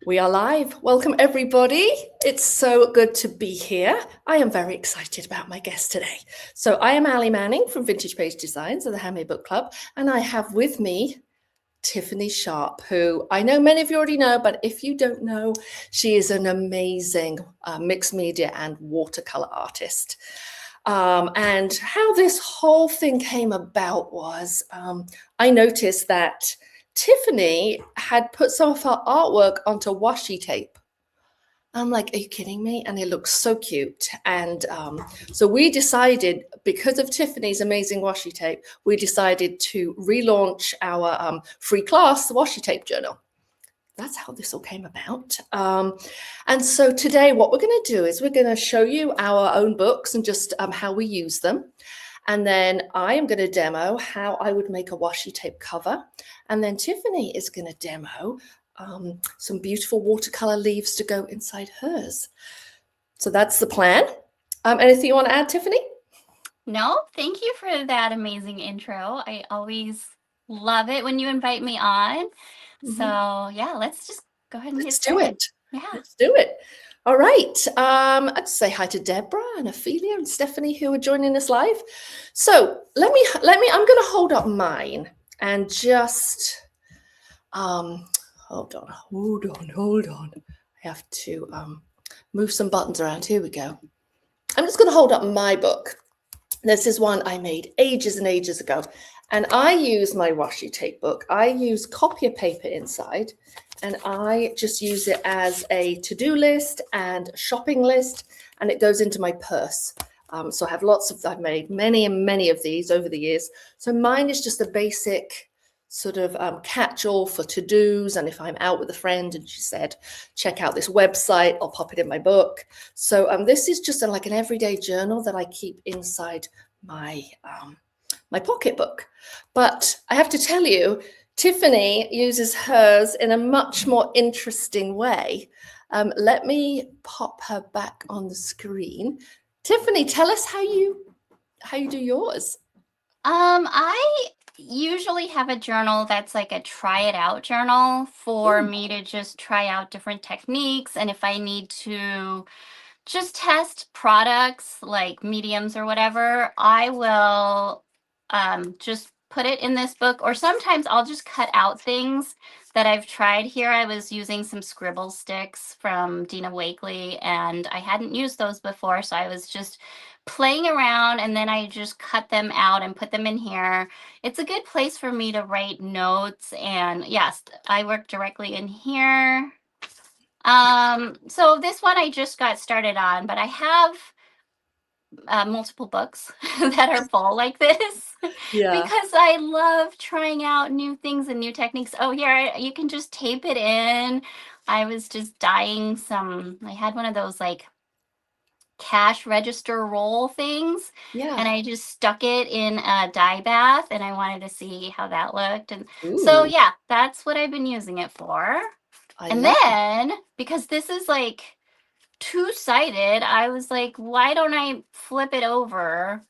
We are live. Welcome, everybody. It's so good to be here. I am very excited about my guest today. So I am Ali Manning from Vintage Page Designs of the Handmade Book Club, and I have with me Tiffany Sharp, who I know many of you already know, but if you don't know, she is an amazing mixed media and watercolor artist. And how this whole thing came about was I noticed that Tiffany had put some of her artwork onto washi tape. I'm like, are you kidding me? And it looks so cute. And so we decided, because of Tiffany's amazing washi tape, we decided to relaunch our free class, the Washi Tape Journal. That's how this all came about. And so today what we're going to do is we're going to show you our own books and just how we use them. And then I am going to demo how I would make a washi tape cover. And then Tiffany is going to demo some beautiful watercolor leaves to go inside hers. So that's the plan. Anything you want to add, Tiffany? No, thank you for that amazing intro. I always love it when you invite me on. So yeah, let's just go ahead and Let's do it. Yeah. Let's do it. All right. I'd say hi to Deborah and Ophelia and Stephanie who are joining us live. So let me, I'm going to hold up mine and just, hold on. I have to move some buttons around. Here we go. I'm just going to hold up my book. This is one I made ages and ages ago. And I use my washi tape book. I use copier paper inside, and I just use it as a to-do list and shopping list, and it goes into my purse. So I have I've made many and many of these over the years. So mine is just a basic sort of catch-all for to-dos. And if I'm out with a friend and she said, check out this website, I'll pop it in my book. So this is just like an everyday journal that I keep inside my my pocketbook. But I have to tell you, Tiffany uses hers in a much more interesting way. Let me pop her back on the screen. Tiffany, tell us how you do yours. I usually have a journal that's like a try it out journal for me to just try out different techniques. And if I need to just test products like mediums or whatever, I will just put it in this book, or sometimes I'll just cut out things that I've tried here. I was using some scribble sticks from Dina Wakley, and I hadn't used those before, so I was just playing around, and then I just cut them out and put them in here. It's a good place for me to write notes, and yes, I work directly in here. So this one I just got started on, but I have multiple books that are full like this because I love trying out new things and new techniques. Oh, here, you can just tape it in. I was just dyeing I had one of those like cash register roll things, and I just stuck it in a dye bath, and I wanted to see how that looked. And so yeah, that's what I've been using it for. And then because this is like two-sided, I was like, why don't I flip it over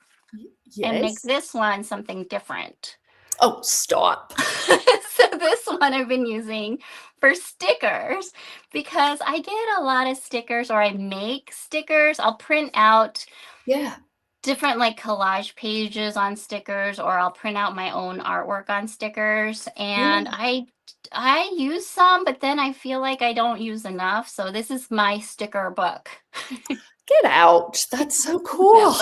and make this one something different? Oh, stop. So this one I've been using for stickers because I get a lot of stickers, or I make stickers. I'll print out different like collage pages on stickers, or I'll print out my own artwork on stickers, and I use some, but then I feel like I don't use enough. So this is my sticker book. Get out. That's so cool.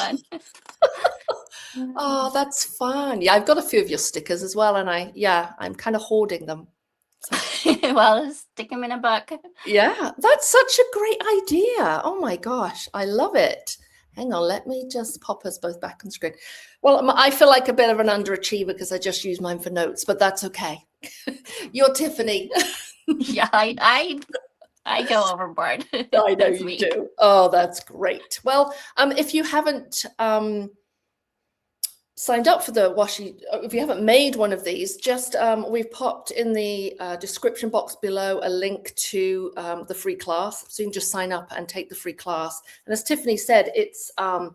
Oh, that's fun. Yeah, I've got a few of your stickers as well, and I'm kind of hoarding them. So. Well, stick them in a book. Yeah, that's such a great idea. Oh my gosh, I love it. Hang on, let me just pop us both back on screen. Well, I feel like a bit of an underachiever because I just use mine for notes, but that's okay. You're Tiffany. Yeah, I go overboard. I know you do. Oh, that's great. Well, if you haven't signed up for the washi, if you haven't made one of these, just we've popped in the description box below a link to the free class, so you can just sign up and take the free class. And as Tiffany said, it's a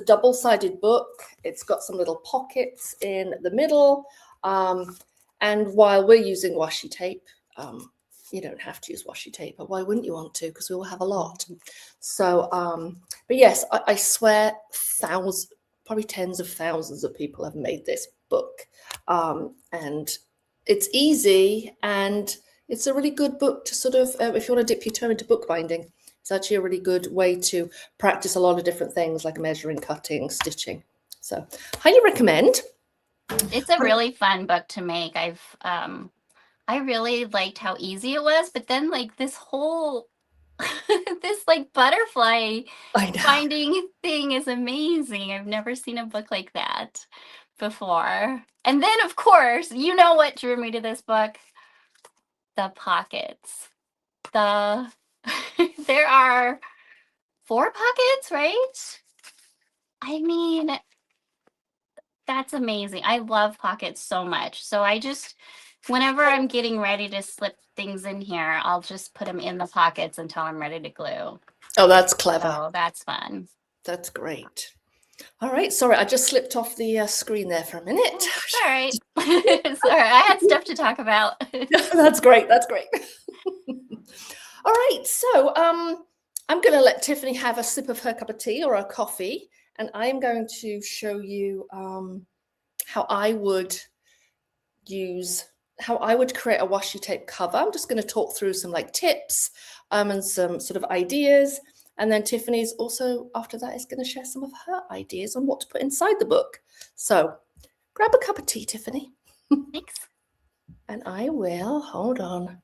double-sided book. It's got some little pockets in the middle, and while we're using washi tape, You don't have to use washi tape, but why wouldn't you want to? Because we all have a lot. So, but yes, I swear probably tens of thousands of people have made this book. And it's easy, and it's a really good book to sort of, if you want to dip your toe into bookbinding, it's actually a really good way to practice a lot of different things like measuring, cutting, stitching. So highly recommend. It's a really fun book to make. I really liked how easy it was, but then like this whole this like butterfly finding thing is amazing. I've never seen a book like that before. And then of course, you know what drew me to this book? The pockets. There are 4 pockets, right? I mean, that's amazing. I love pockets so much. So whenever I'm getting ready to slip things in here, I'll just put them in the pockets until I'm ready to glue. Oh, that's clever. So that's fun. That's great. All right. Sorry, I just slipped off the screen there for a minute. All right. Sorry, I had stuff to talk about. That's great. That's great. All right. So I'm going to let Tiffany have a sip of her cup of tea or a coffee, and I'm going to show you how I would create a washi tape cover. I'm just going to talk through some like tips and some sort of ideas. And then Tiffany's also, after that, is going to share some of her ideas on what to put inside the book. So grab a cup of tea, Tiffany. Thanks. And I will, hold on.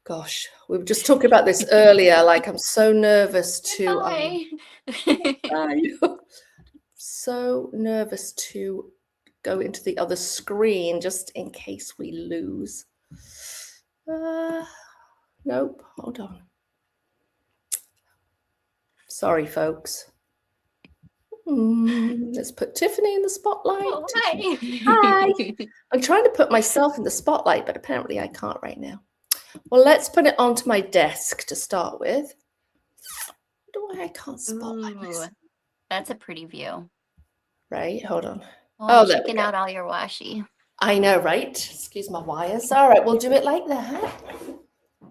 Gosh, we were just talking about this earlier. Like, I'm so nervous to, so nervous to go into the other screen just in case we lose. Nope, hold on. Sorry, folks. Let's put Tiffany in the spotlight. Oh, hi. Hi. I'm trying to put myself in the spotlight, but apparently I can't right now. Well, let's put it onto my desk to start with. I wonder why I can't spotlight myself. That's a pretty view. Right, hold on. Oh, checking out all your washi. I know, right? Excuse my wires. All right, we'll do it like that.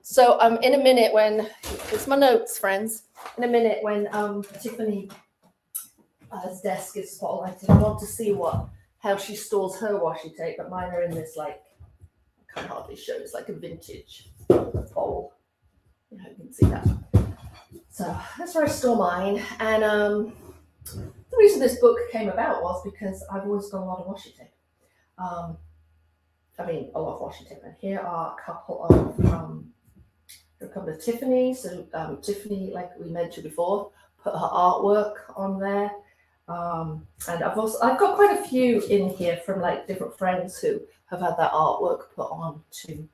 So in a minute when, it's my notes, friends. In a minute when Tiffany's desk is spotlighted, I want to see how she stores her washi tape, but mine are in this like, I can't hardly show, it's like a vintage bowl. You can see that. So that's where I store mine. And the reason this book came about was because I've always got a lot of washi tape. A lot of washi tape. And here are a couple of Tiffany's. So Tiffany, like we mentioned before, put her artwork on there. And I've got quite a few in here from like different friends who have had their artwork put on to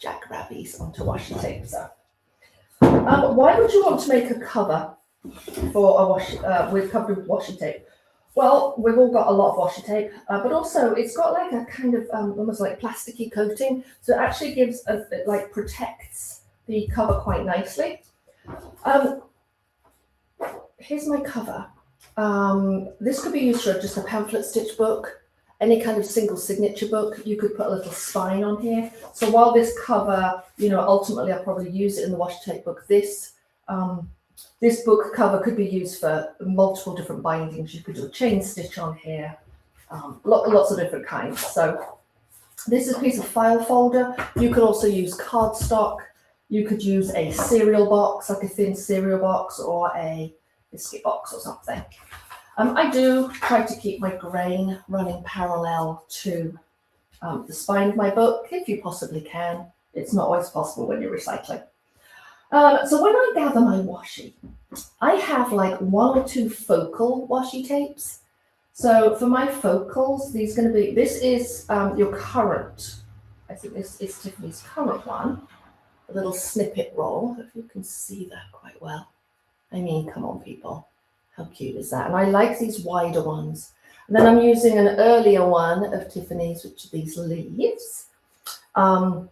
jackrabbis onto washi tape. So why would you want to make a cover for a washi covered with washi tape? Well, we've all got a lot of washi tape, but also it's got like a kind of almost like plasticky coating, so it actually gives protects the cover quite nicely. Here's my cover. This could be used for just a pamphlet stitch book, any kind of single signature book. You could put a little spine on here. So while this cover, ultimately I'll probably use it in the washi tape book, this book cover could be used for multiple different bindings. You could do a chain stitch on here, lots of different kinds. So this is a piece of file folder. You could also use cardstock. You could use a cereal box, like a thin cereal box, or a biscuit box or something. I do try to keep my grain running parallel to the spine of my book, if you possibly can. It's not always possible when you're recycling. So when I gather my washi, I have like 1 or 2 focal washi tapes. So for my focals, this is your current, I think this is Tiffany's current one, a little snippet roll, if you can see that quite well. I mean, come on, people. How cute is that? And I like these wider ones. And then I'm using an earlier one of Tiffany's, which are these leaves. And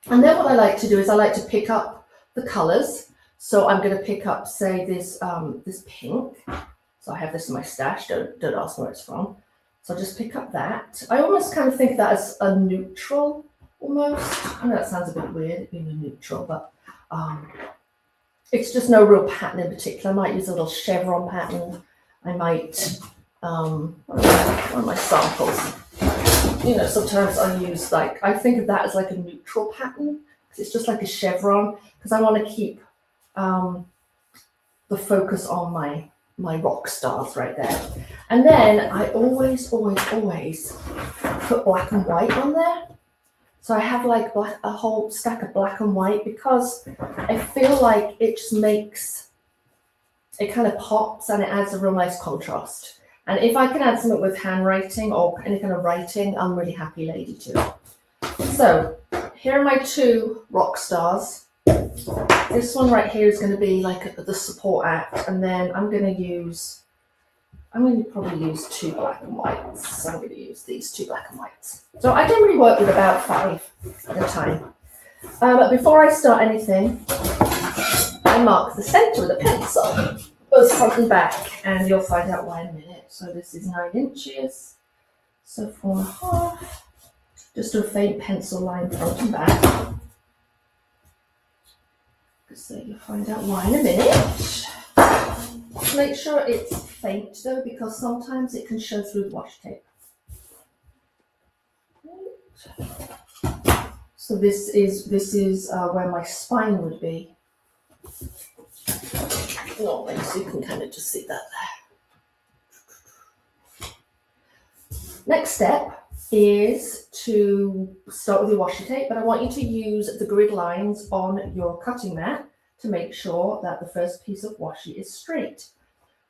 then what I like to do is I like to pick up the colors. So I'm going to pick up, say, this pink. So I have this in my stash. Don't ask where it's from. So I'll just pick up that. I almost kind of think of that as a neutral almost. I know that sounds a bit weird, it being a neutral, but it's just no real pattern in particular. I might use a little chevron pattern. I might, one of my samples, you know, sometimes I use like, I think of that as like a neutral pattern, because it's just like a chevron, because I want to keep the focus on my rock stars right there. And then I always put black and white on there. So I have like a whole stack of black and white, because I feel like it just makes, it kind of pops and it adds a real nice contrast. And if I can add something with handwriting or any kind of writing, I'm really happy lady too. So here are my two rock stars. This one right here is going to be like the support act, and then I'm going to probably use two black and whites. So I'm going to use these two black and whites. So I generally work with about 5 at a time. But before I start anything, I mark the center with a pencil, both front and back, and you'll find out why in a minute. So this is 9 inches, so 4.5. Just do a faint pencil line front and back. So you'll find out why in a minute. Make sure it's faint though, because sometimes it can show through the washi tape. So this is where my spine would be. Normally, so you can kind of just see that there. Next step is to start with your washi tape, but I want you to use the grid lines on your cutting mat to make sure that the first piece of washi is straight.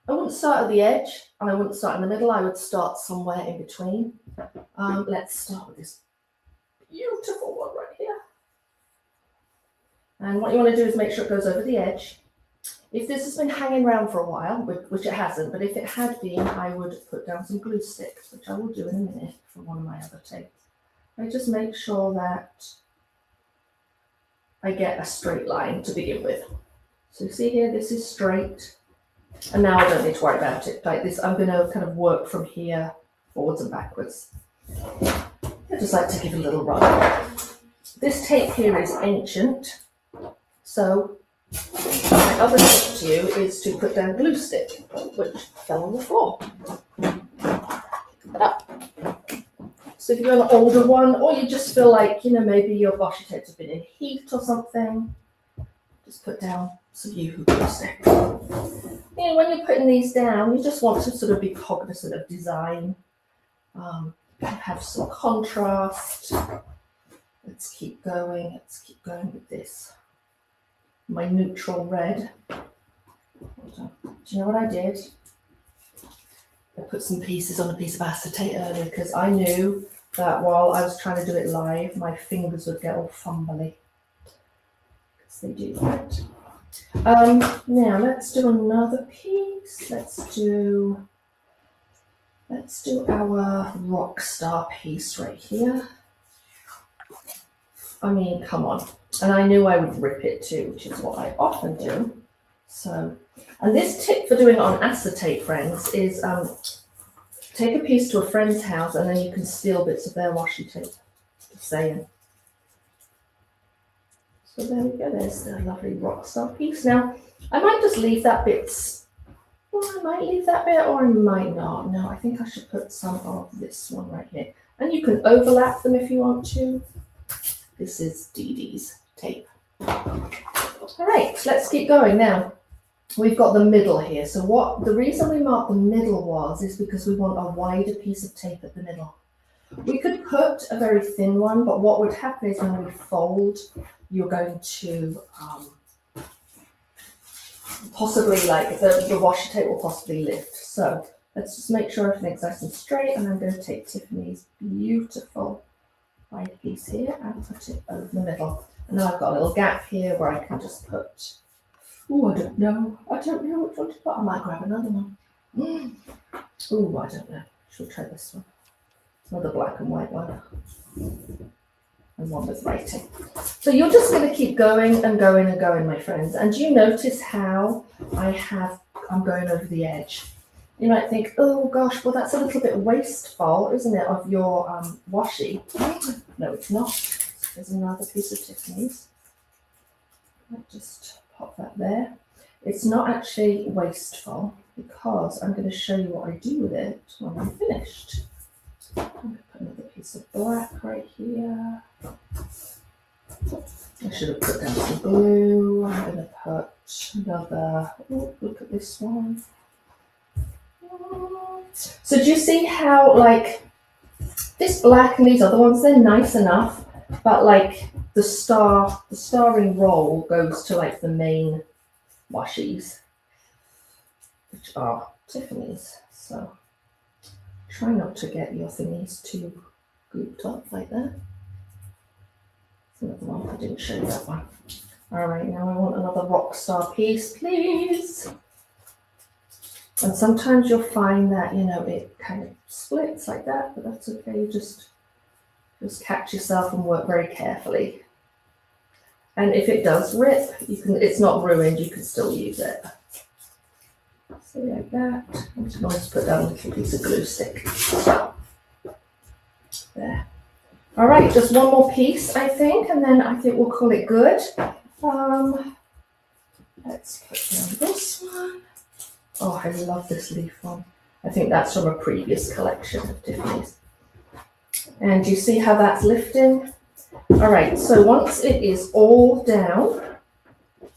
I wouldn't start at the edge, and I wouldn't start in the middle. I would start somewhere in between. Let's start with this beautiful one right here. And what you want to do is make sure it goes over the edge. If this has been hanging around for a while, which it hasn't, but if it had been, I would put down some glue sticks, which I will do in a minute from one of my other tapes. I just make sure that I get a straight line to begin with. So you see here, this is straight. And now I don't need to worry about it. Like this, I'm going to kind of work from here forwards and backwards. I just like to give a little run. This tape here is ancient, so my other tip to you is to put down glue stick, which fell on the floor. Pick it up. So if you're an older one, or you just feel like, you know, maybe your washi tapes have been in heat or something, just put down some Yoo-hoo glue stick. You know, when you're putting these down, you just want to sort of be cognizant of design, have some contrast. Let's keep going with this. My neutral red. Do you know what I did? I put some pieces on a piece of acetate earlier, because I knew that while I was trying to do it live, my fingers would get all fumbly. Because they do that. Now let's do another piece. Let's do our rock star piece right here. I mean, come on. And I knew I would rip it too, which is what I often do. So, and this tip for doing it on acetate, friends, is take a piece to a friend's house and then you can steal bits of their washi tape. Just saying. So there we go, there's the lovely rock star piece. Now, I might just leave that bit, well, I might leave that bit or I might not. No, I think I should put some of this one right here. And you can overlap them if you want to. This is Dee Dee's tape. All right, let's keep going now. We've got the middle here. So the reason we marked the middle is because we want a wider piece of tape at the middle. We could put a very thin one, but what would happen is when we fold, you're going to possibly, like, the washi tape will possibly lift. So let's just make sure everything's nice and straight, and I'm going to take Tiffany's beautiful wide piece here and put it over the middle. And now I've got a little gap here where I can just put, oh, I don't know which one to put. I might grab another one. Oh, I don't know. She'll try this one. Another black and white one. And one with writing. So you're just going to keep going and going and going, my friends. And do you notice how I'm going over the edge? You might think, oh gosh, well that's a little bit wasteful, isn't it, of your washi? No, it's not. Here's another piece of Tiffany's. I'll just pop that there. It's not actually wasteful because I'm going to show you what I do with it when I'm finished. I'm going to put another piece of black right here. I should have put down some blue. I'm going to put another, oh, look at this one. So do you see how like this black and these other ones, they're nice enough, but like the starring roll goes to like the main washies, which are Tiffany's. So try not to get your thingies too grouped up like that. That's another one. I didn't show you that one. All right, now I want another rock star piece, please. And sometimes you'll find that, you know, it kind of splits like that, but that's okay. You just catch yourself and work very carefully. And if it does rip, it's not ruined, you can still use it. So like that. I'm just going to put down a little piece of glue stick. There. All right, just one more piece, I think, and then I think we'll call it good. Let's put down this one. Oh, I love this leaf one. I think that's from a previous collection of Tiffany's. And you see how that's lifting? All right, so once it is all down,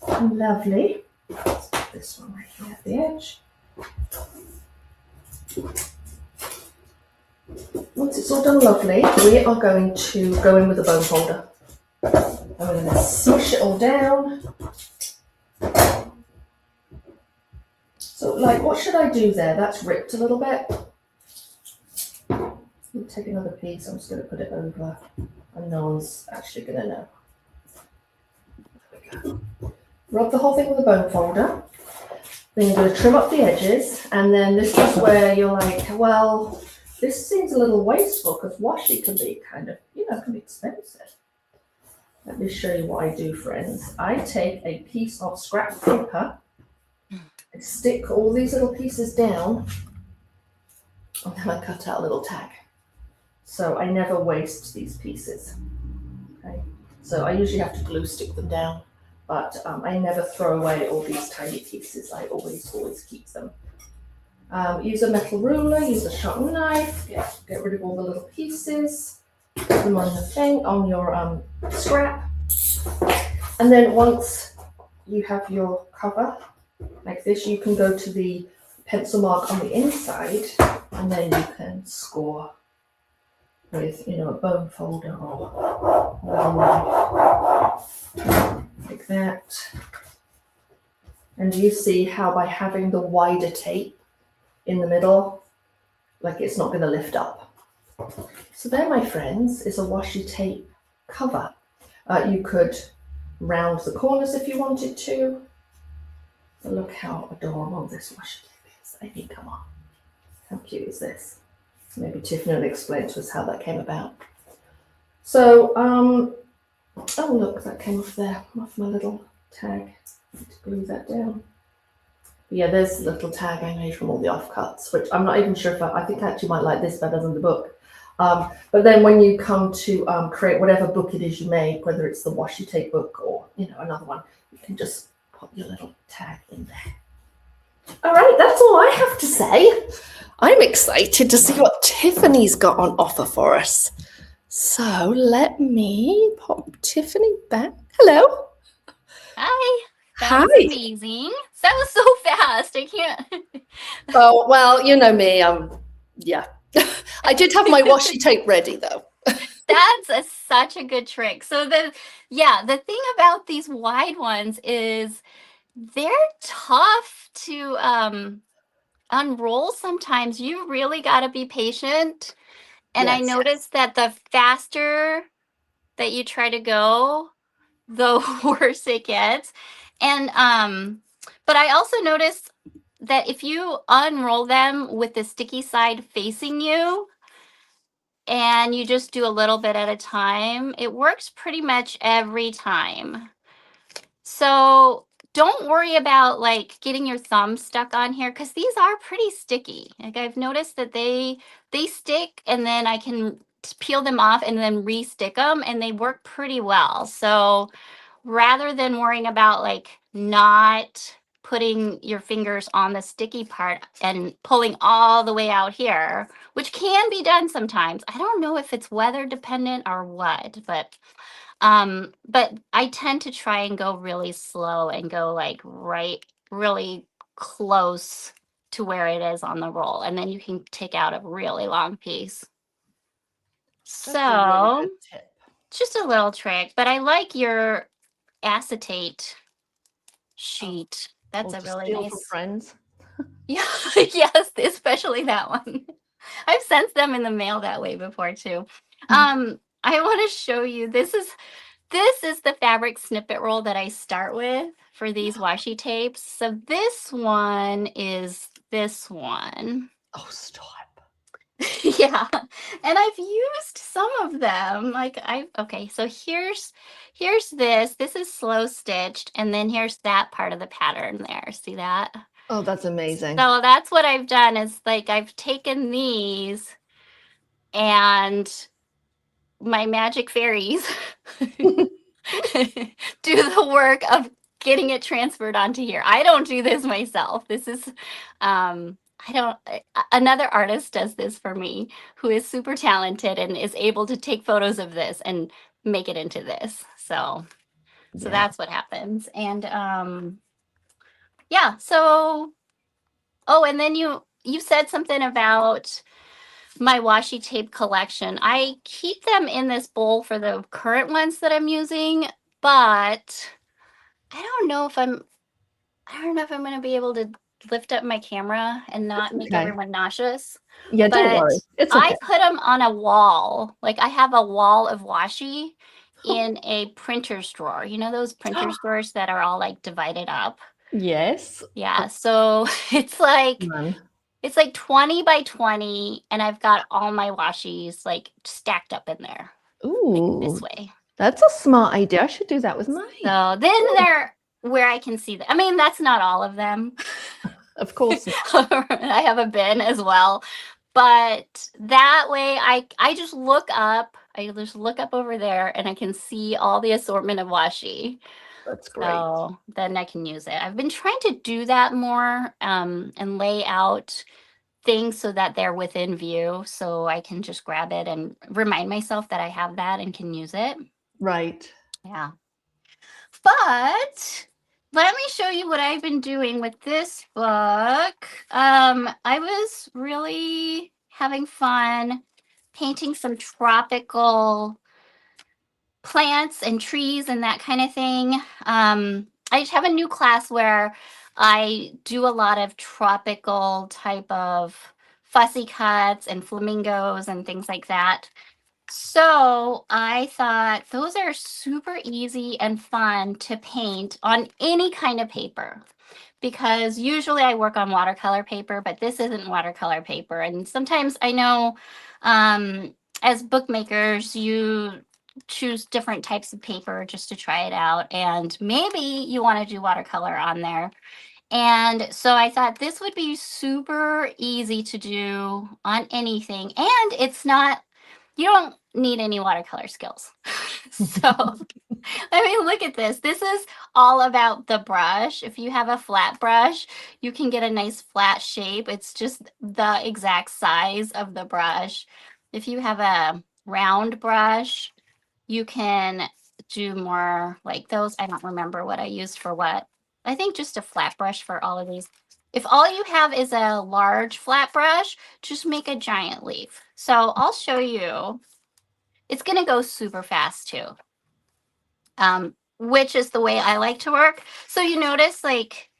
lovely. Let's put this one right here at the edge. Once it's all done lovely, we are going to go in with a bone folder. I'm going to smush it all down. So, like, what should I do there? That's ripped a little bit. I'll take another piece. I'm just going to put it over, and no one's actually going to know. There we go. Rub the whole thing with a bone folder. Then you're going to trim up the edges, and then this is where you're like, well, this seems a little wasteful because washi can be kind of, you know, can be expensive. Let me show you what I do, friends. I take a piece of scrap paper. I stick all these little pieces down, and then I cut out a little tag. So I never waste these pieces. Okay. So I usually have to glue stick them down, but I never throw away all these tiny pieces. I always keep them. Use a metal ruler, use a sharp knife, get rid of all the little pieces, put them on the thing, on your scrap. And then once you have your cover, like this, you can go to the pencil mark on the inside, and then you can score with, you know, a bone folder or a knife, like that. And you see how by having the wider tape in the middle, like it's not going to lift up. So there, my friends, is a washi tape cover. You could round the corners if you wanted to. But look how adorable this washi tape is. I mean, come on. How cute is this? Maybe Tiffany will explain to us how that came about. So, oh look, that came off there, off my little tag. I need to glue that down. But yeah, there's a little tag I made from all the offcuts, which I'm not even sure if I think I actually might like this better than the book. But then when you come to create whatever book it is you make, whether it's the washi tape book or, you know, another one, you can just put your little tag in there. All right, that's all I have to say. I'm excited to see what Tiffany's got on offer for us. So let me pop Tiffany back. Hello. Hi. That Hi. was amazing. That was so fast. I can't. Oh, well, you know me. Yeah. I did have my washi tape ready, though. That's such a good trick. So the thing about these wide ones is they're tough to unroll sometimes. You really got to be patient. And I noticed that the faster that you try to go, the worse it gets. And but I also noticed that if you unroll them with the sticky side facing you and you just do a little bit at a time, it works pretty much every time. So don't worry about like getting your thumb stuck on here because these are pretty sticky. Like I've noticed that they stick, and then I can peel them off and then re-stick them, and they work pretty well. So rather than worrying about like not putting your fingers on the sticky part and pulling all the way out here, which can be done sometimes. I don't know if it's weather dependent or what, but I tend to try and go really slow and go like right really close to where it is on the roll, and then you can take out a really long piece. That's a really So good tip. just a little trick, but I like your acetate sheet. That's a really steal nice from friends. Yeah, yes, especially that one. I've sent them in the mail that way before too. I want to show you, this is the fabric snippet roll that I start with for these washi tapes. So this one is this one. Oh, stop. Yeah, and I've used some of them. Like okay, so here's this. This is slow stitched, and then here's that part of the pattern there. See that? Oh, that's amazing. So that's what I've done, is like I've taken these and my magic fairies do the work of getting it transferred onto here. I don't do this myself. This is another artist does this for me, who is super talented and is able to take photos of this and make it into this. So that's what happens. And yeah, so oh, and then you said something about my washi tape collection. I keep them in this bowl for the current ones that I'm using, but I don't know if I'm going to be able to lift up my camera and not make everyone nauseous. Yeah, don't worry. It's okay. I put them on a wall. Like I have a wall of washi in a printer's drawer. You know those printer's drawers that are all like divided up? Yes. Yeah. So it's like 20 by 20, and I've got all my washis like stacked up in there. Ooh, like this way. That's a smart idea. I should do that with mine. So then they're where I can see them. I mean, that's not all of them. Of course. I have a bin as well. But that way I just look up. I just look up over there and I can see all the assortment of washi. That's great. So then I can use it. I've been trying to do that more and lay out things so that they're within view, so I can just grab it and remind myself that I have that and can use it. Right. Yeah. But let me show you what I've been doing with this book. I was really having fun painting some tropical plants and trees and that kind of thing. I just have a new class where I do a lot of tropical type of fussy cuts and flamingos and things like that. So I thought those are super easy and fun to paint on any kind of paper, because usually I work on watercolor paper, but this isn't watercolor paper. And sometimes I know as bookmakers, you choose different types of paper just to try it out. And maybe you want to do watercolor on there. And so I thought this would be super easy to do on anything. And it's not, you don't need any watercolor skills. So I mean, look at this. This is all about the brush. If you have a flat brush, you can get a nice flat shape. It's just the exact size of the brush. If you have a round brush, you can do more like those. I don't remember what I used for what. I think just a flat brush for all of these. If all you have is a large flat brush, just make a giant leaf. So I'll show you. It's going to go super fast too. Which is the way I like to work. So you notice, like,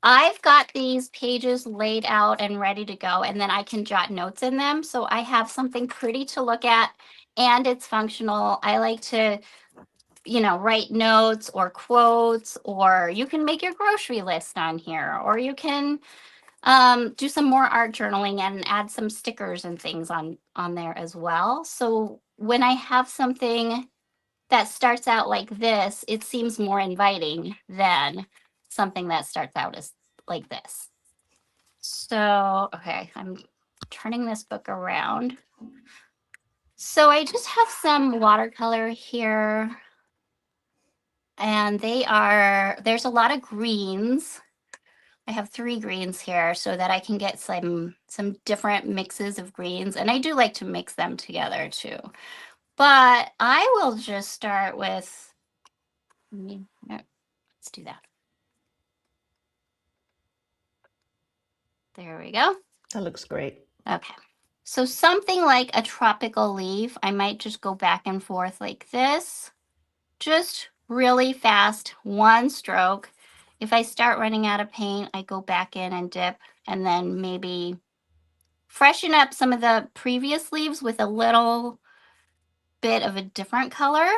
I've got these pages laid out and ready to go, and then I can jot notes in them. So I have something pretty to look at and it's functional. I like to, write notes or quotes, or you can make your grocery list on here, or you can do some more art journaling and add some stickers and things on there as well. So when I have something that starts out like this, it seems more inviting than something that starts out as like this. So, okay, I'm turning this book around. So I just have some watercolor here, and there's a lot of greens. I have 3 greens here so that I can get some different mixes of greens, and I do like to mix them together too. But I will just start with, let's do that. There we go. That looks great. Okay. So something like a tropical leaf, I might just go back and forth like this. Just really fast, one stroke. If I start running out of paint, I go back in and dip, and then maybe freshen up some of the previous leaves with a little bit of a different color.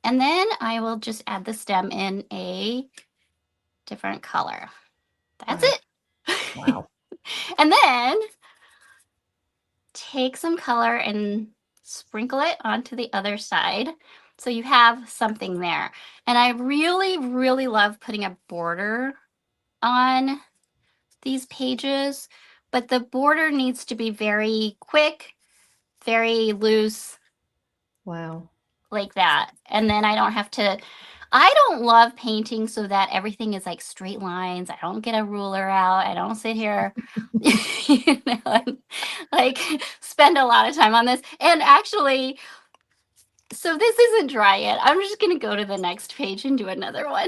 And then I will just add the stem in a different color. That's Wow. it. Wow. And then take some color and sprinkle it onto the other side. So you have something there. And I really, really love putting a border on these pages, but the border needs to be very quick, very loose. Wow. Like that. And then I don't love painting so that everything is like straight lines. I don't get a ruler out. I don't sit here, and like spend a lot of time on this. And actually, so this isn't dry yet. I'm just going to go to the next page and do another one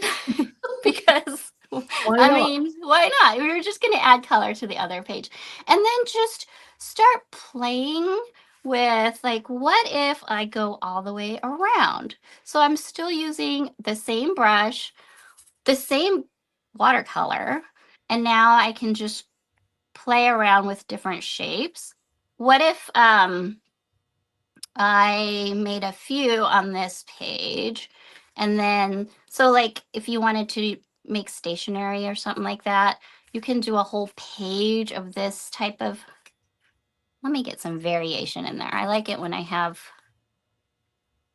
because Why not? mean, why not? We were just going to add color to the other page and then just start playing with like, what if I go all the way around? So I'm still using the same brush, the same watercolor, and now I can just play around with different shapes. What if I made a few on this page, and then so like if you wanted to make stationery or something like that, you can do a whole page of this type of, let me get some variation in there. I like it when I have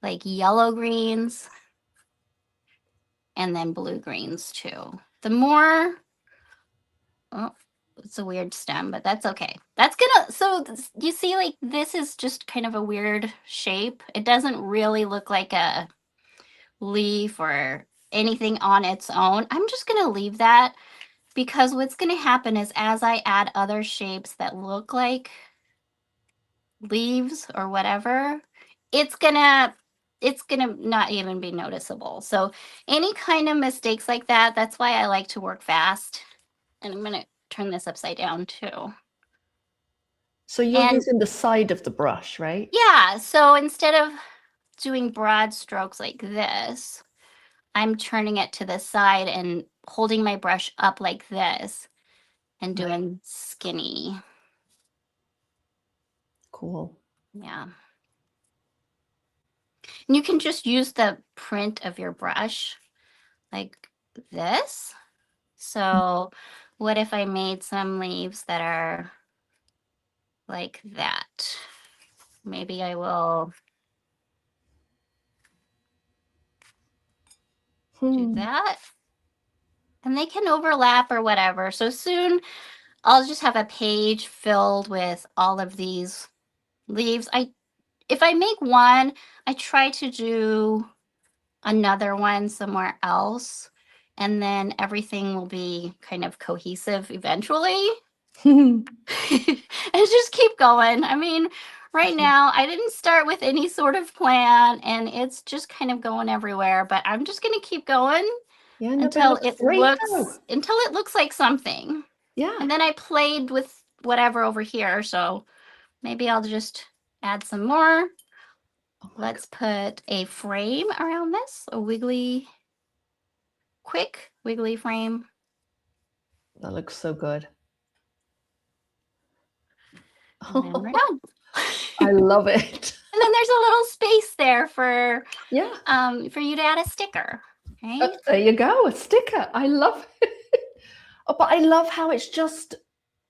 like yellow greens and then blue greens too. The more, oh, it's a weird stem, but that's okay. That's gonna, so you see like this is just kind of a weird shape. It doesn't really look like a leaf or anything on its own. I'm just going to leave that because what's going to happen is as I add other shapes that look like leaves or whatever, it's going to not even be noticeable. So any kind of mistakes like that, that's why I like to work fast. And I'm going to turn this upside down too. So you're using the side of the brush, right? Yeah. So instead of doing broad strokes like this, I'm turning it to the side and holding my brush up like this and doing skinny. Cool. Yeah. And you can just use the print of your brush like this. So what if I made some leaves that are like that? Maybe I will do that. And they can overlap or whatever. So soon I'll just have a page filled with all of these leaves. If I make one, I try to do another one somewhere else, and then everything will be kind of cohesive eventually. And just keep going. I mean, right now, I didn't start with any sort of plan, and it's just kind of going everywhere, but I'm just going to keep going until it looks like something. Yeah. And then I played with whatever over here, so maybe I'll just add some more. Let's put a frame around this, a quick wiggly frame. That looks so good. And then we're done. I love it. And then there's a little space there for you to add a sticker. Right? There you go, a sticker. I love it. Oh, but I love how it's just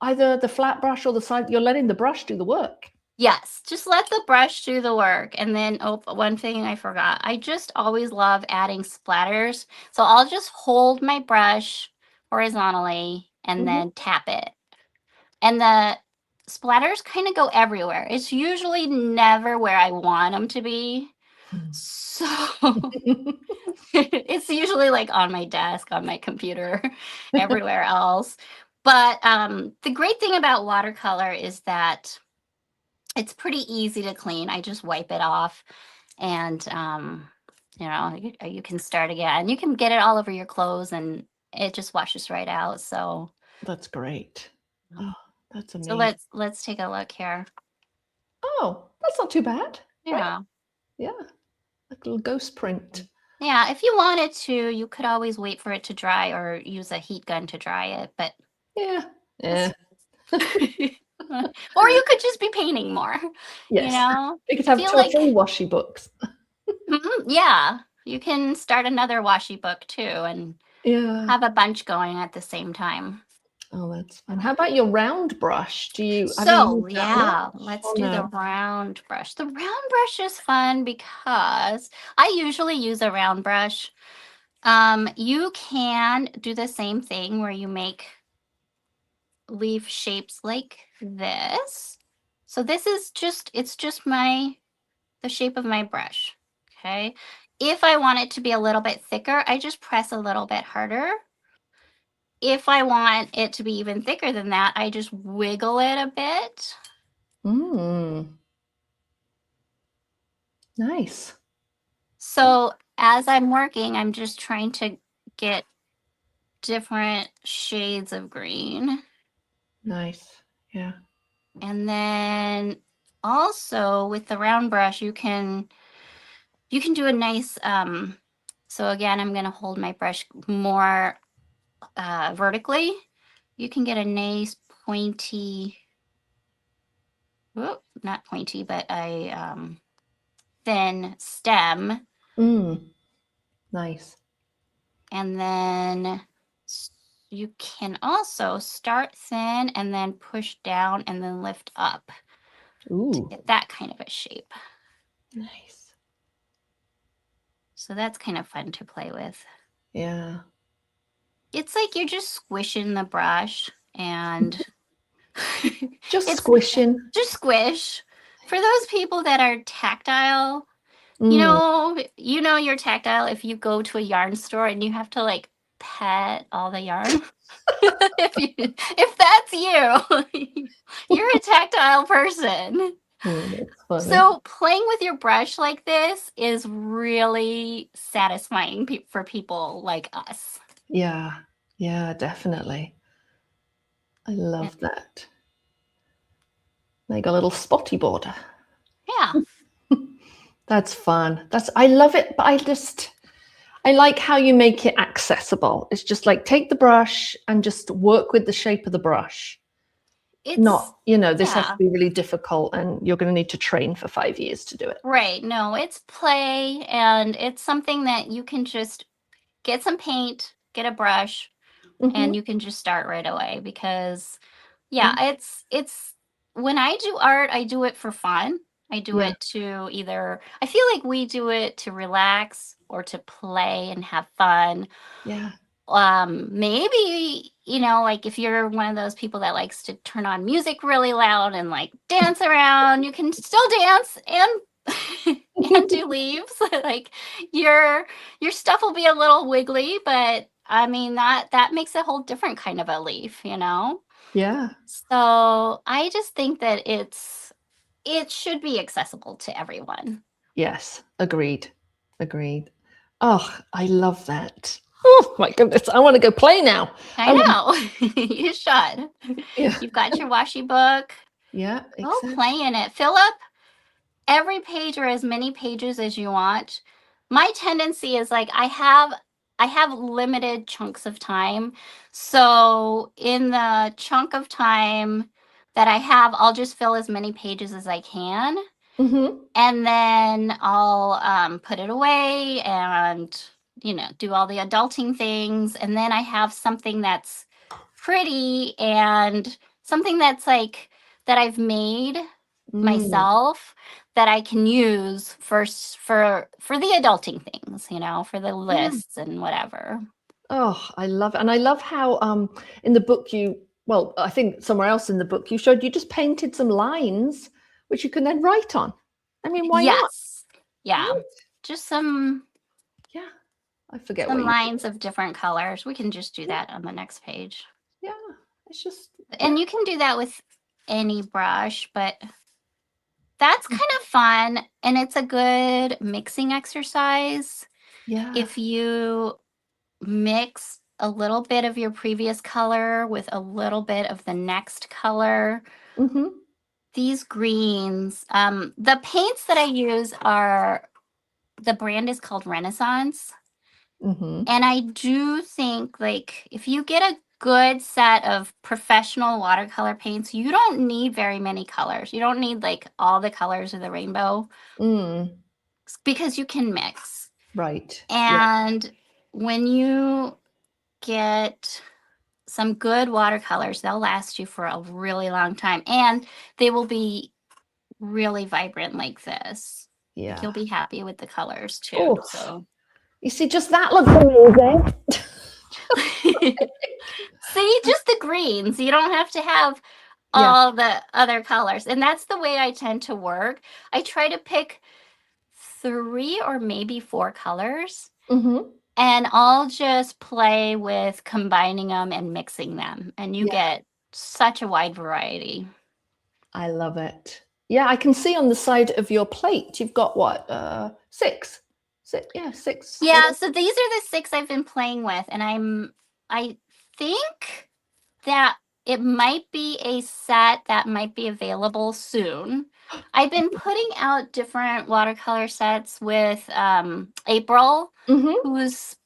either the flat brush or the side. You're letting the brush do the work. Yes, just let the brush do the work. And then, one thing I forgot. I just always love adding splatters. So I'll just hold my brush horizontally and then tap it. And splatters kind of go everywhere. It's usually never where I want them to be. So it's usually like on my desk, on my computer, everywhere else. But the great thing about watercolor is that it's pretty easy to clean. I just wipe it off and, you know, you can start again. You can get it all over your clothes and it just washes right out. So that's great. Oh, that's amazing. so let's take a look here. Oh, that's not too bad. Yeah. Right? Yeah. Like a little ghost print. Yeah, if you wanted to, you could always wait for it to dry or use a heat gun to dry it, but yeah. or you could just be painting more. Yes. You know, you could have 2 or 3 washi books. Yeah, you can start another washi book too and have a bunch going at the same time. Oh, that's fun. How about your round brush? Do you? So yeah, let's do the round brush. The round brush is fun because I usually use a round brush. You can do the same thing where you make leaf shapes like this. So this is just, it's just the shape of my brush. Okay. If I want it to be a little bit thicker, I just press a little bit harder. If I want it to be even thicker than that, I just wiggle it a bit. Nice. So as I'm working, I'm just trying to get different shades of green. Nice. Yeah. And then also with the round brush, you can do a nice, so again, I'm going to hold my brush more vertically. You can get a nice pointy, not pointy, but a thin stem. Nice. And then you can also start thin and then push down and then lift up to get that kind of a shape. Nice. So that's kind of fun to play with. Yeah. It's like you're just squishing the brush and just squishing. Just squish. For those people that are tactile, you know you're tactile if you go to a yarn store and you have to like pet all the yarn. if that's you, you're a tactile person. That's funny. So playing with your brush like this is really satisfying for people like us. Yeah, definitely. I love that. They got a little spotty border. Yeah. That's fun. I love it, but I like how you make it accessible. It's just like take the brush and just work with the shape of the brush. It's not, this has to be really difficult and you're going to need to train for 5 years to do it. Right. No, it's play and it's something that you can just get some paint, get a brush, and you can just start right away because it's when I do art, I do it for fun. I do it to I feel like we do it to relax or to play and have fun. Yeah. Maybe, like if you're one of those people that likes to turn on music really loud and like dance around, you can still dance and and do leaves. Like your stuff will be a little wiggly, but I mean that makes a whole different kind of a leaf, Yeah. So I just think that it should be accessible to everyone. Yes, agreed. Oh, I love that. Oh my goodness, I want to go play now. I know. You should. Yeah. You've got your washi book. Yeah, exactly. Go play in it. Fill up every page or as many pages as you want. My tendency is like I have limited chunks of time. So in the chunk of time that I have, I'll just fill as many pages as I can. And then I'll put it away and, do all the adulting things. And then I have something that's pretty and something that's like that I've made myself that I can use first for the adulting things, for the lists and whatever. Oh, I love it. And I love how in the book you well, I think somewhere else in the book you showed you just painted some lines, which you can then write on. I mean, why not? Yes. Yeah. Right. Just some I forget some what lines of different colors. We can just do that on the next page. Yeah, it's just. And you can do that with any brush, but that's kind of fun. And it's a good mixing exercise. Yeah. If you mix a little bit of your previous color with a little bit of the next color. Mm-hmm. These greens, the paints that I use are, the brand is called Renaissance. Mm-hmm. And I do think, like, if you get a good set of professional watercolor paints, you don't need very many colors. You don't need like all the colors of the rainbow because you can mix. Right. And when you get some good watercolors, they'll last you for a really long time, and they will be really vibrant like this. Yeah. Like, you'll be happy with the colors too. Oh, So you see, just that looks amazing. see, just the greens. You don't have to have all the other colors. And that's the way I tend to work. I try to pick 3 or maybe 4 colors. And I'll just play with combining them and mixing them. And you get such a wide variety. I love it. Yeah, I can see on the side of your plate, you've got what, 6? Yeah, 6. Yeah, so these are the 6 I've been playing with. And I think that it might be a set that might be available soon. I've been putting out different watercolor sets with April, who's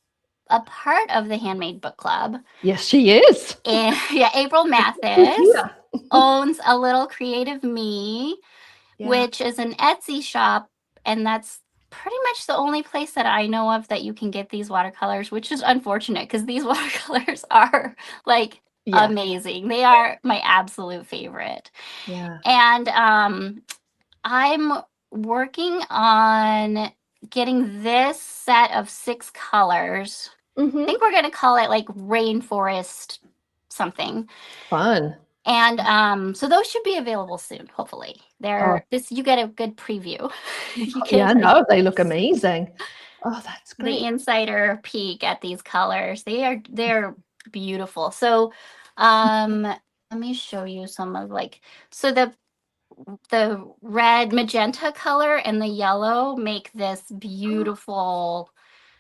a part of the Handmade Book Club. Yes, she is. And yeah, April Mathis owns A Little Creative Me, which is an Etsy shop, and that's pretty much the only place that I know of that you can get these watercolors, which is unfortunate because these watercolors are like amazing. They are my absolute favorite. Yeah. And I'm working on getting this set of 6 colors. I think we're going to call it like rainforest something. Fun. And so those should be available soon, hopefully. You get a good preview. No, they look amazing. Oh, that's great. The insider peek at these colors. They're beautiful. So let me show you some of so the red magenta color and the yellow make this beautiful,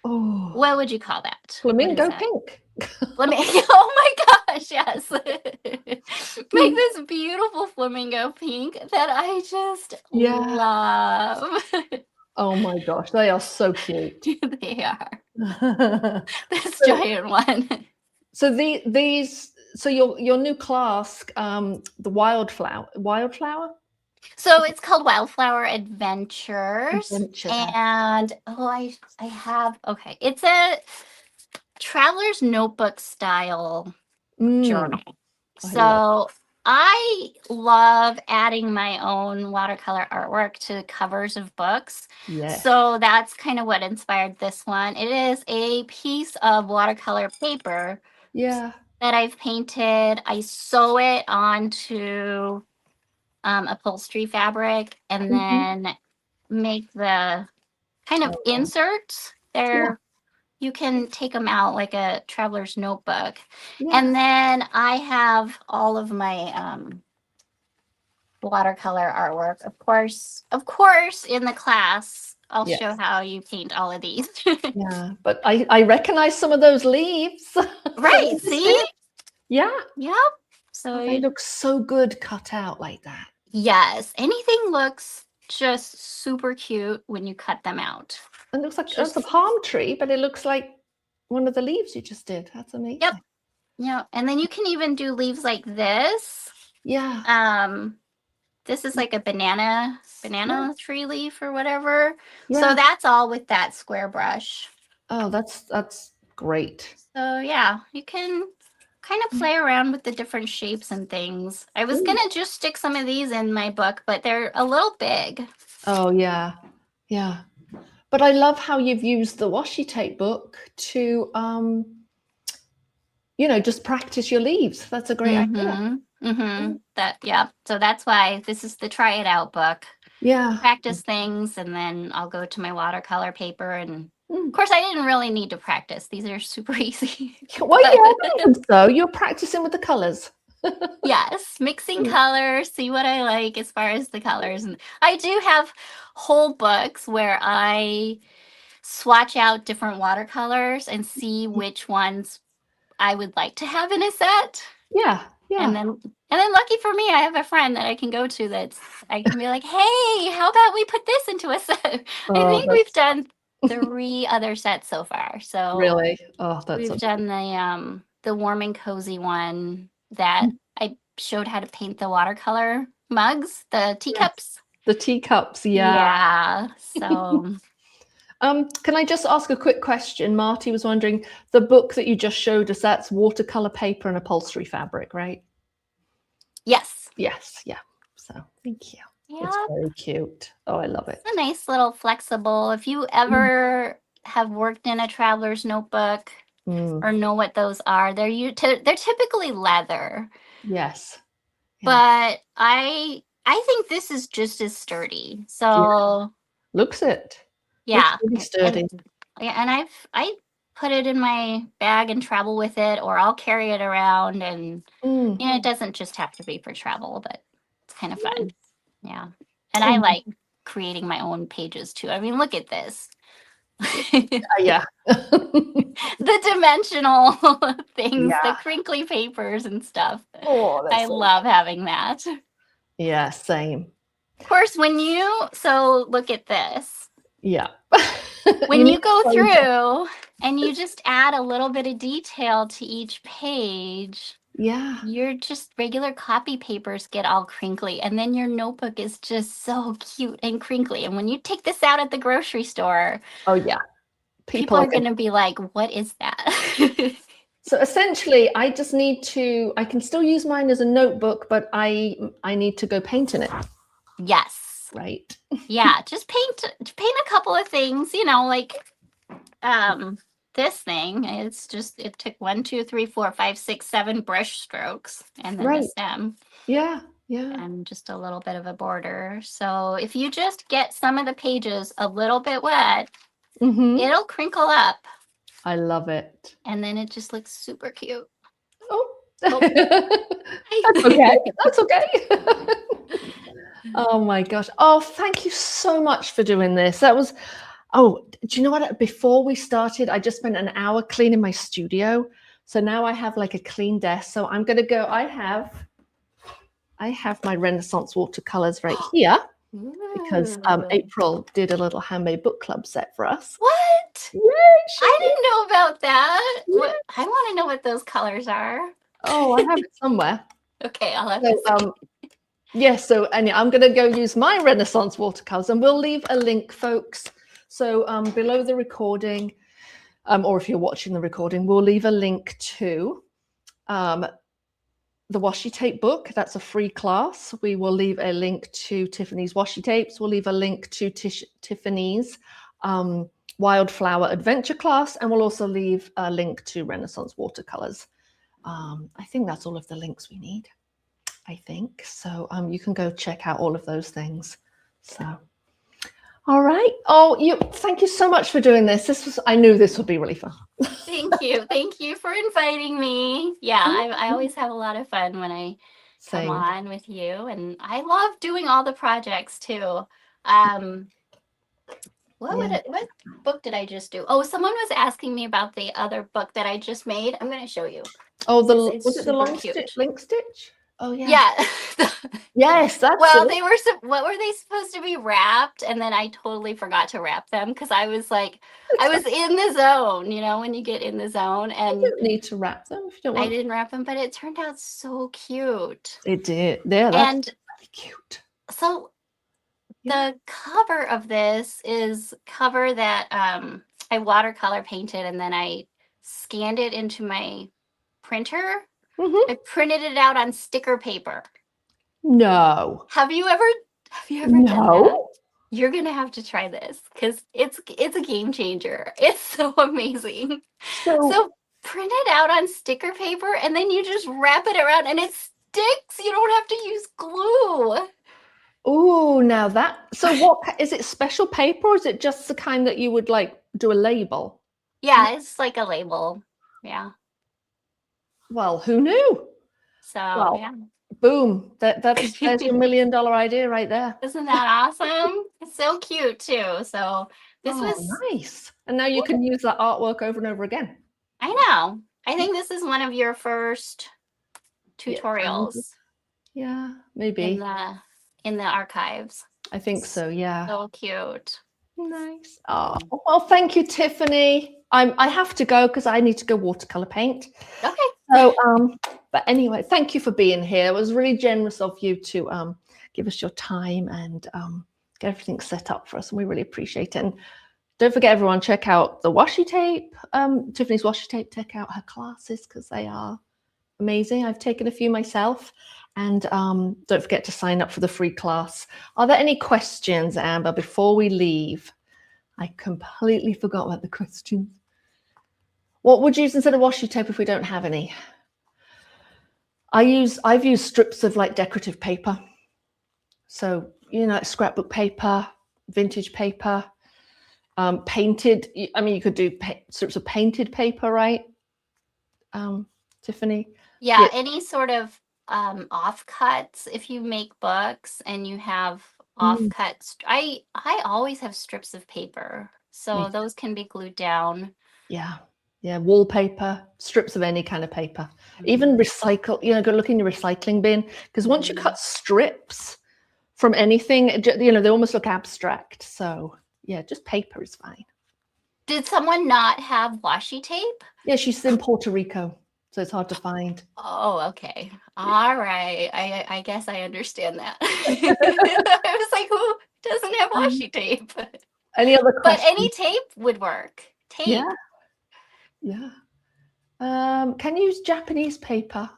what would you call that? Flamingo pink. Oh my gosh, yes. Make this beautiful flammingo pink that I just love. Oh my gosh, they are so cute. They are. This giant one. So so your new class, the wildflower. So it's called Wildflower Adventures. And I have, okay, it's a traveler's notebook style journal. So I love adding my own watercolor artwork to covers of books. So that's kind of what inspired this one. It is a piece of watercolor paper that I've painted. I sew it onto upholstery fabric and then make the kind of inserts there. You can take them out like a traveler's notebook. And then I have all of my watercolor artwork. Of course, in the class, I'll show how you paint all of these. But I recognize some of those leaves. Right, see? Yep. So they look so good cut out like that. Yes, anything looks just super cute when you cut them out. It looks like it's a palm tree, but it looks like one of the leaves you just did. That's amazing. Yep. Yeah, and then you can even do leaves like this. This is like a banana tree leaf or whatever. So that's all with that square brush. Oh, that's great. So yeah, you can kind of play around with the different shapes and things. I was gonna just stick some of these in my book, but they're a little big. Oh yeah. But I love how you've used the washi tape book to just practice your leaves. That's a great idea. Yeah. So that's why this is the try it out book. Yeah. Practice things, and then I'll go to my watercolor paper. And of course, I didn't really need to practice. These are super easy. Well, yeah, even so, you're practicing with the colors. Yes, mixing colors, see what I like as far as the colors. And I do have whole books where I swatch out different watercolors and see which ones I would like to have in a set. Yeah. And then lucky for me, I have a friend that I can go to I can be like, hey, how about we put this into a set? I think we've done 3 other sets so far. So really, that's we've done the warm and cozy one that I showed how to paint the watercolor mugs, the teacups. Yes. The teacups, yeah. So can I just ask a quick question? Marty was wondering, the book that you just showed us, that's watercolor paper and upholstery fabric, right? Yes. Yes. Yeah. So thank you. Yeah. It's very cute. Oh, I love it. It's a nice little flexible. If you ever have worked in a traveler's notebook or know what those are, they're typically leather. Yes. Yeah. But I think this is just as sturdy. So looks it. Yeah. Looks really sturdy. And I put it in my bag and travel with it, or I'll carry it around, and it doesn't just have to be for travel, but it's kind of fun. Yeah. And I like creating my own pages too. I mean, look at this. Yeah. The dimensional things, the crinkly papers and stuff. Oh, I love having that. Yeah, same. Of course, so look at this. Yeah. When you go through and you just add a little bit of detail to each page, your just regular copy papers get all crinkly, and then your notebook is just so cute and crinkly. And when you take this out at the grocery store, people are going to be like, what is that? So essentially, I just need I can still use mine as a notebook, but I need to go paint in it. Yes. Right. Yeah, just paint a couple of things, like this thing. It took 1, 2, 3, 4, 5, 6, 7 brush strokes, and then the stem. Yeah. And just a little bit of a border. So if you just get some of the pages a little bit wet, it'll crinkle up. I love it. And then it just looks super cute. Oh. That's okay. That's okay. Oh my gosh. Oh, thank you so much for doing this. That was, do you know what? Before we started, I just spent an hour cleaning my studio. So now I have like a clean desk. So I'm going to go, I have my Renaissance watercolors right here because April did a little handmade book club set for us. What? Yeah, I didn't know about that. Yeah. I want to know what those colors are. Oh, I have it somewhere. Okay, I'll have to see. Yes, so I'm going to go use my Renaissance watercolors, and we'll leave a link, folks. So below the recording, or if you're watching the recording, we'll leave a link to the washi tape book. That's a free class. We will leave a link to Tiffany's washi tapes. We'll leave a link to Tiffany's wildflower adventure class, and we'll also leave a link to Renaissance watercolors. I think that's all of the links we need. I think so. You can go check out all of those things. So, all right. Oh, thank you so much for doing this. I knew this would be really fun. Thank you for inviting me. Yeah, I always have a lot of fun when I come on with you, and I love doing all the projects too. What book did I just do? Oh, someone was asking me about the other book that I just made. I'm going to show you. Oh, was it the link stitch? Oh yeah. Yeah. Yes, that's they were. What were they supposed to be wrapped? And then I totally forgot to wrap them because I was like, I was in the zone. When you get in the zone, and you don't need to wrap them if you don't want. I didn't wrap them, but it turned out so cute. It did. Yeah, that's really cute. So the cover of this is cover that I watercolor painted, and then I scanned it into my printer. I printed it out on sticker paper. No. Have you ever done that? You're gonna have to try this because it's a game changer. It's so amazing. So print it out on sticker paper and then you just wrap it around and it sticks. You don't have to use glue. Oh, now that, so what, is it special paper or is it just the kind that you would like do a label? Yeah, it's like a label. Yeah. Well, who knew? So, Well, yeah. boom, there's your $1 million idea right there. Isn't that awesome? It's so cute too. So this was nice. And now you can use that artwork over and over again. I know. I think this is one of your first tutorials. Yeah, maybe. In the archives. I think so, yeah. So cute. Nice. Oh, well, thank you, Tiffany. I have to go because I need to go watercolor paint. Okay. So, but anyway, thank you for being here. It was really generous of you to give us your time and get everything set up for us, and we really appreciate it. And don't forget, everyone, check out the washi tape, Tiffany's washi tape. Check out her classes because they are amazing. I've taken a few myself. And don't forget to sign up for the free class. Are there any questions, Amber, before we leave? I completely forgot about the questions. What would you use instead of washi tape if we don't have any? I've used strips of like decorative paper. So, you know, scrapbook paper, vintage paper, painted. I mean, you could do strips of painted paper, right? Tiffany? Yeah, any sort of offcuts. If you make books and you have offcuts, I always have strips of paper, so those can be glued down. Yeah, wallpaper, strips of any kind of paper, even recycle. You know, go look in your recycling bin, because once you cut strips from anything, you know, they almost look abstract. So yeah, just paper is fine. Did someone not have washi tape? Yeah, she's in Puerto Rico, so it's hard to find. Oh, okay. All right. I guess I understand that. I was like, who doesn't have washi tape? Any other questions? But any tape would work. Tape. Yeah. Can you use Japanese paper?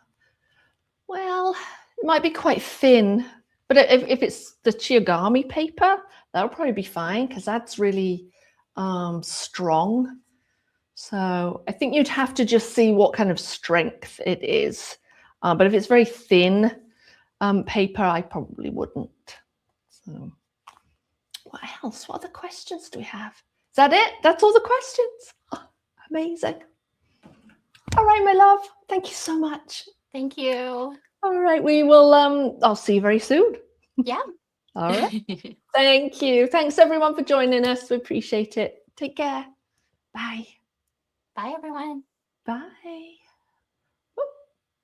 Well, it might be quite thin, but if it's the Chiogami paper, that'll probably be fine because that's really strong. So I think you'd have to just see what kind of strength it is. But if it's very thin paper, I probably wouldn't. So what else? What other questions do we have? Is that it? That's all the questions? Oh, amazing. All right, my love. Thank you so much. Thank you. All right, we will, I'll see you very soon. Yeah. All right. Thank you. Thanks everyone for joining us. We appreciate it. Take care. Bye. Bye, everyone. Bye.